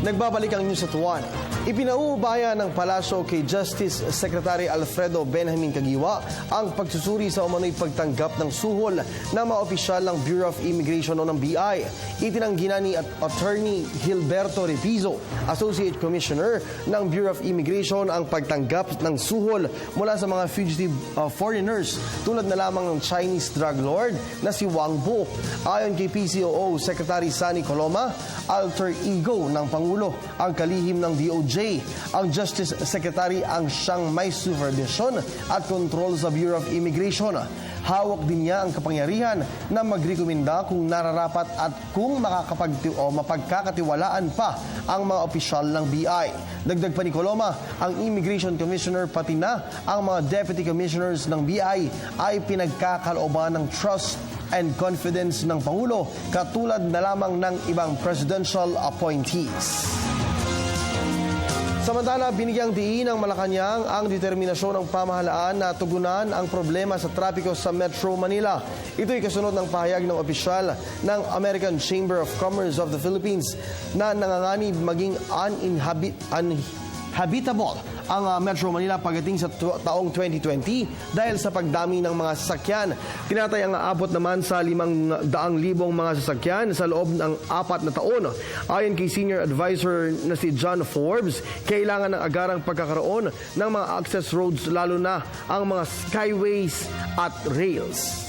Nagbabalik ang News at 1. Ipinauubaya ng palasyo kay Justice Secretary Alfredo Benjamin Caguioa ang pagsusuri sa umano'y pagtanggap ng suhol ng mga opisyal ng Bureau of Immigration o ng BI. Itinanggi na ni Attorney Gilberto Repizo, Associate Commissioner ng Bureau of Immigration, ang pagtanggap ng suhol mula sa mga fugitive foreigners tulad na lamang ng Chinese drug lord na si Wang Bo. Ayon kay PCOO Secretary Sunny Coloma, alter ego ng Pangulo ang kalihim ng DOJ. Ang Justice Secretary ang siyang may supervision at control sa Bureau of Immigration. Hawak din niya ang kapangyarihan na magrekomenda kung nararapat at kung mapagkakatiwalaan pa ang mga opisyal ng BI. Dagdag pa ni Coloma, ang Immigration Commissioner pati na ang mga Deputy Commissioners ng BI ay pinagkakalooban ng trust and confidence ng Pangulo katulad na lamang ng ibang presidential appointees. Samantala, binigyang diin ng Malacanang ang determinasyon ng pamahalaan na tugunan ang problema sa trapiko sa Metro Manila. Ito'y kasunod ng pahayag ng opisyal ng American Chamber of Commerce of the Philippines na nanganganib maging uninhabitable ang Metro Manila pagdating sa taong 2020 dahil sa pagdami ng mga sasakyan. Tinatayang aabot naman sa 500,000 mga sasakyan sa loob ng 4 na taon. Ayon kay Senior Advisor na si John Forbes, kailangan ng agarang pagkakaroon ng mga access roads lalo na ang mga skyways at rails.